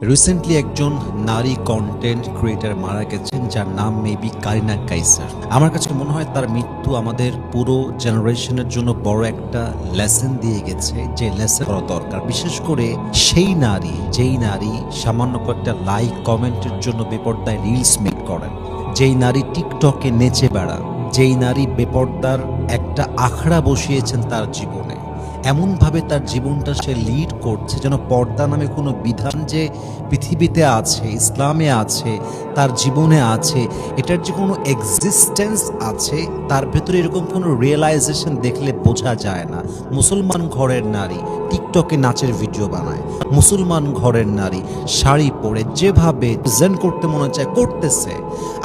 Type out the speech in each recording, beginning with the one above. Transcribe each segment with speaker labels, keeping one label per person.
Speaker 1: Recently একজন নারী content creator মারা গেছেন, যার নাম মেবি কারিনা কাইসার। আমার কাছে মনে হয় তার মৃত্যু আমাদের পুরো জেনারেশনের জন্য বড় একটা লেসন দিয়ে গেছে, যে লেসন করা দরকার। বিশেষ করে সেই নারী, যেই নারী সামান্য কয়েকটা লাইক কমেন্টের জন্য বেপর্দায় রিলস মেক করেন, যেই নারী টিকটকে নেচে বেড়ান, যেই নারী বেপর্দার একটা আখড়া বসিয়েছেন তার জীবনে। এমনভাবে তার জীবনটা সে লিড করছে যেন পর্দা নামে কোনো বিধান যে পৃথিবীতে আছে, ইসলামে আছে, তার জীবনে আছে, এটার যে কোনো এক্সিস্টেন্স আছে, তার ভেতরে এরকম কোনো রিয়েলাইজেশন দেখলে বোঝা যায় না। মুসলমান ঘরের নারী টিকটকে নাচের ভিডিও বানায়, মুসলমান ঘরের নারী শাড়ি পরে যেভাবে প্রেজেন্ট করতে মনে চায় করতেছে।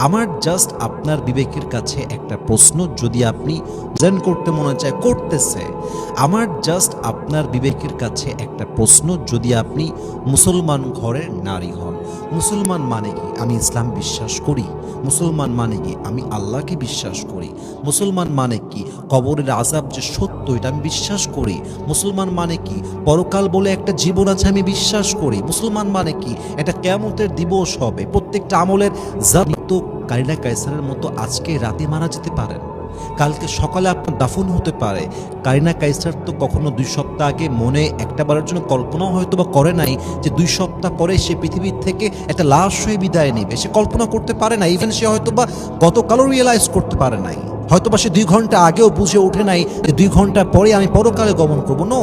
Speaker 1: আমার জাস্ট আপনার বিবেকের কাছে একটা প্রশ্ন, যদি আপনি প্রেজেন্ট করতে মনে চায় করতেছে, আমার জাস্ট আপনার বিবেকের কাছে একটা প্রশ্ন, যদি আপনি মুসলমান ঘরের নারী হন। মুসলমান মানে কি আমি ইসলাম বিশ্বাস করি, মুসলমান মানে কি আমি আল্লাহকে বিশ্বাস করি, মুসলমান মানে কি কবরের আযাব যে সত্য এটা আমি বিশ্বাস করি, মুসলমান মানে কি পরকাল বলে একটা জীবন আছে আমি বিশ্বাস করি, মুসলমান মানে কি এটা কিয়ামতের দিবস হবে। প্রত্যেকটা আমলের তো কারিনা কাইসারের মতো আজকে রাতে মারা যেতে পারেন, কালকে সকালে আপনার দাফন হতে পারে। কারিনা কাইসার তো কখনো 2 সপ্তাহ আগে মনে একটা বারের জন্য কল্পনাও হয়তো বা করে নাই যে 2 সপ্তাহ পরে সে পৃথিবীর থেকে একটা লাশ হয়ে বিদায় নেবে। সে কল্পনা করতে পারে না, ইভেন সে হয়তো বা গতকালও রিয়েলাইজ করতে পারে নাই, হয়তো বা সে 2 ঘন্টা আগেও বুঝে ওঠে নাই যে 2 ঘন্টা পরে আমি পরকালে গমন করবো। নো,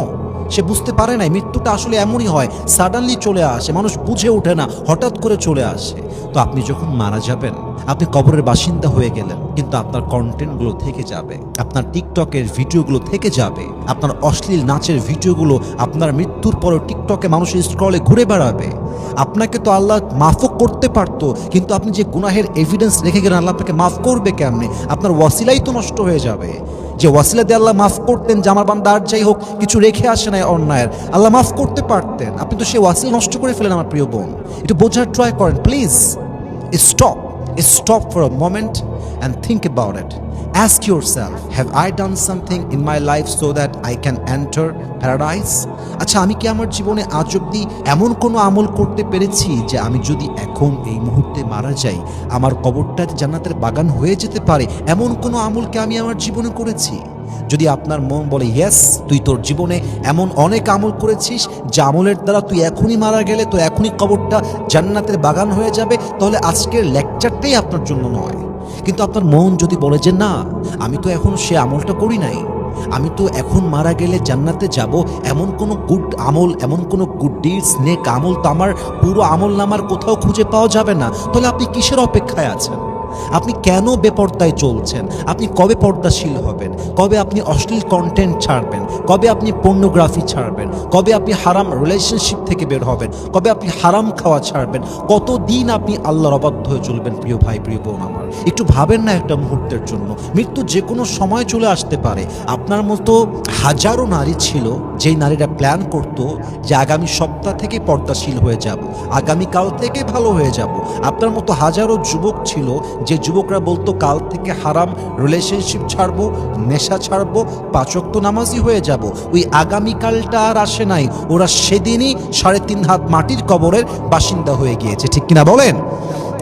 Speaker 1: সে বুঝতে পারে নাই। মৃত্যুটা আসলে এমনই হয়, সাডেনলি চলে আসে, মানুষ বুঝে ওঠে না, হঠাৎ করে চলে আসে। তো আপনি যখন মারা যাবেন, আপনি কবরের বাসিন্দা হয়ে গেলেন, কিন্তু আপনার কন্টেন্টগুলো থেকে যাবে, আপনার টিকটকের ভিডিওগুলো থেকে যাবে, আপনার অশ্লীল নাচের ভিডিওগুলো আপনার মৃত্যুর পরও টিকটকে মানুষের স্ক্রলে ঘুরে বেড়াবে। আপনাকে তো আল্লাহ মাফও করতে পারতো, কিন্তু আপনি যে গুনাহের এভিডেন্স রেখে গেলেন, আল্লাহ আপনাকে মাফ করবে কেমনে? আপনার ওয়াসিলাই তো নষ্ট হয়ে যাবে। যে ওয়াসিলা দিয়ে আল্লাহ মাফ করতেন, যে আমার বান্দা আর যাই হোক কিছু রেখে আসে নাই অন্যায়ের, আল্লাহ মাফ করতে পারতেন, আপনি তো সেই ওয়াসিলা নষ্ট করে ফেলেন। আমার প্রিয় বোন, একটু বোঝার ট্রাই করেন please. Stop for a moment and think about it. Ask yourself, have I done something in my life so that I can enter paradise? আচ্ছা, আমি কি আমার জীবনে আজ অব্দি এমন কোনো আমল করতে পেরেছি যে আমি যদি এখন এই মুহূর্তে মারা যাই, আমার কবরটা জান্নাতের বাগান হয়ে যেতে পারে? এমন কোনো আমলকে আমি আমার জীবনে করেছি? যদি আপনার মন বলে ইয়েস, তুই তোর জীবনে এমন অনেক আমল করেছিস যে আমলের দ্বারা তুই এখনই মারা গেলে তো এখনই কবরটা জান্নাতের বাগান হয়ে যাবে, তাহলে আজকের লেকচারটাই আপনার জন্য নয়। কিন্তু আপনার মন যদি বলে যে না, আমি তো এখন সে আমলটা করি নাই, আমি তো এখন মারা গেলে জান্নাতে যাব, এমন কোনো গুড আমল, এমন কোনো গুড ডিডস, নেক আমল তো আমার পুরো আমল নামার কোথাও খুঁজে পাওয়া যাবে না, তাহলে আপনি কিসের অপেক্ষায় আছেন? আপনি কেন বেপর্দায় চলছেন? আপনি কবে পর্দাশীল হবেন? কবে আপনি অশ্লীল কন্টেন্ট ছাড়বেন? কবে আপনি পর্নোগ্রাফি ছাড়বেন? কবে আপনি হারাম রিলেশনশিপ থেকে বের হবেন? কবে আপনি হারাম খাওয়া ছাড়বেন? কতদিন আপনি আল্লাহর অবাধ্য হয়ে চলবেন? প্রিয় ভাই, প্রিয় বোন আমার, একটু ভাবেন না একটা মুহূর্তের জন্য। মৃত্যু যে কোনো সময় চলে আসতে পারে। আপনার মতো হাজারো নারী ছিল যেই নারীরা প্ল্যান করতো যে আগামী সপ্তাহ থেকে পর্দাশীল হয়ে যাব, আগামীকাল থেকে ভালো হয়ে যাব। আপনার মতো হাজারো যুবক ছিল যে যুবকরা বলতো কাল থেকে হারাম রিলেশনশিপ ছাড়বো, নেশা ছাড়বো, 5 ওয়াক্ত নামাজি হয়ে যাব। ওই আগামীকালটা আর আসে নাই, ওরা সেদিনই 3.5 হাত মাটির কবরের বাসিন্দা হয়ে গিয়েছে। ঠিক কিনা বলেন?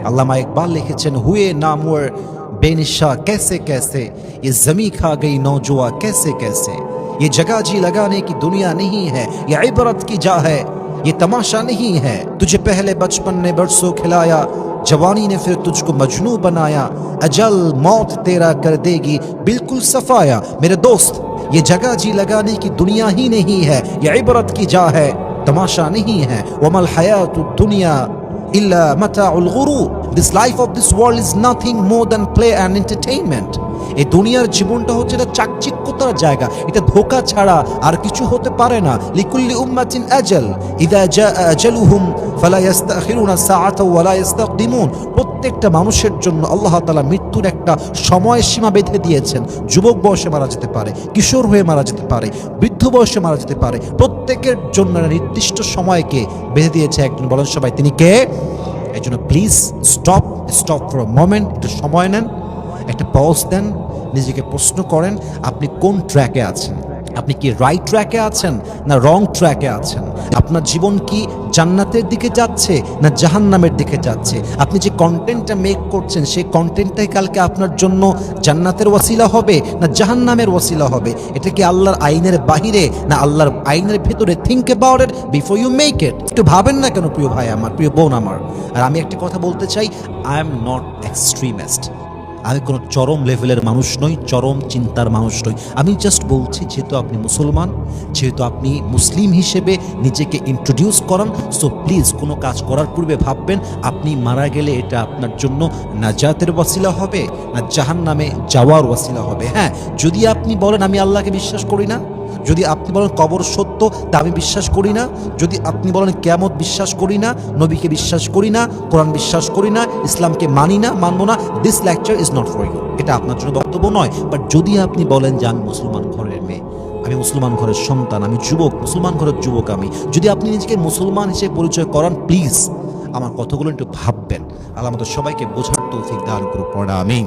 Speaker 1: আল্লামা ইকবাল লিখেছেন, হুয়ে নামওয়ার বেনিশা कैसे कैसे, ये जमी खा गई नौजुआ कैसे कैसे, ये जगह जी लगाने की दुनिया नहीं है, ये इबरत की जा है, ये तमाशा नहीं है। तुझे पहले बचपन ने बरसों खिलाया, जवानी ने फिर तुझको मजनू बनाया, अजल मौत तेरा कर देगी बिल्कुल सफाया। मेरे दोस्त, ये जगह जी लगाने की दुनिया ही नहीं है, ये इबरत की जा है, तमाशा नहीं है। वमल हयातुद दुनिया इल्ला मताउल गुरूर। This life of this world is nothing more than play and entertainment. এই দুনিয়ার জীবনটা হচ্ছে এটা চাকচিক্যতার জায়গা, এটা ধোঁকা ছাড়া আর কিছু হতে পারে না। লিকুল্লি উম্মাতিন আজাল, ইযা জাআ আজালুহুম ফালা ইস্তাখিরুনা সাআতাও ওয়ালা ইস্তাকদিমুন। প্রত্যেকটা মানুষের জন্য আল্লাহ তাআলা মৃত্যুর একটা সময়সীমা বেঁধে দিয়েছেন। যুবক বয়সে মারা যেতে পারে, কিশোর হয়ে মারা যেতে পারে, বৃদ্ধ বয়সে মারা যেতে পারে। প্রত্যেকের জন্য নির্দিষ্ট সময়কে বেঁধে দিয়েছে একজন। বলেন সবাই, তিনি কে? এই জন্য please stop for a moment, একটু সময় নেন, একটা পজ দেন, নিজেকে প্রশ্ন করেন আপনি কোন ট্র্যাকে আছেন, আপনি কি রাইট ট্র্যাকে আছেন না রং ট্র্যাকে আছেন? আপনার জীবন কি জান্নাতের দিকে যাচ্ছে না জাহান্নামের দিকে যাচ্ছে? আপনি যে কন্টেন্টটা মেক করছেন সেই কন্টেন্টটাই কালকে আপনার জন্য জান্নাতের ওয়াসিলা হবে না জাহান্নামের ওয়াসিলা হবে? এটা কি আল্লাহর আইনের বাহিরে না আল্লাহর আইনের ভেতরে? Think about it before you make it. একটু ভাবেন না কেন প্রিয় ভাই আমার, প্রিয় বোন আমার? আর আমি একটা কথা বলতে চাই, আই এম নট এক্সট্রিমিস্ট। আমি কোনো চরম লেভেলের মানুষ নই, চরম চিন্তার মানুষ নই। আমি জাস্ট বলছি, যেহেতু আপনি মুসলমান, যেহেতু আপনি মুসলিম হিসেবে নিজেকে ইন্ট্রোডিউস করান, সো প্লিজ কোনো কাজ করার পূর্বে ভাববেন আপনি মারা গেলে এটা আপনার জন্য নাজাতের ওয়াসিলা হবে না জাহান্নামে যাওয়ার ওয়াসিলা হবে। হ্যাঁ, যদি আপনি বলেন আমি আল্লাহকে বিশ্বাস করি না, যদি আপনি বলেন কবর সত্য তা আমি বিশ্বাস করি না, যদি আপনি বলেন কিয়ামত বিশ্বাস করি না, নবীকে বিশ্বাস করি না, কোরআন বিশ্বাস করি না, ইসলামকে মানি না, মানবো না, this lecture is not for you. এটা আপনার জন্য বক্তব্য নয়। বাট যদি আপনি বলেন যে আমি মুসলমান ঘরের মেয়ে, আমি মুসলমান ঘরের সন্তান, আমি যুবক, মুসলমান ঘরের যুবক, আমি যদি আপনি নিজেকে মুসলমান হিসেবে পরিচয় করান, প্লিজ আমার কথাগুলো একটু ভাববেন। আল্লাহ আমাদের সবাইকে বোঝার তৌফিক দান করুন। আমিন।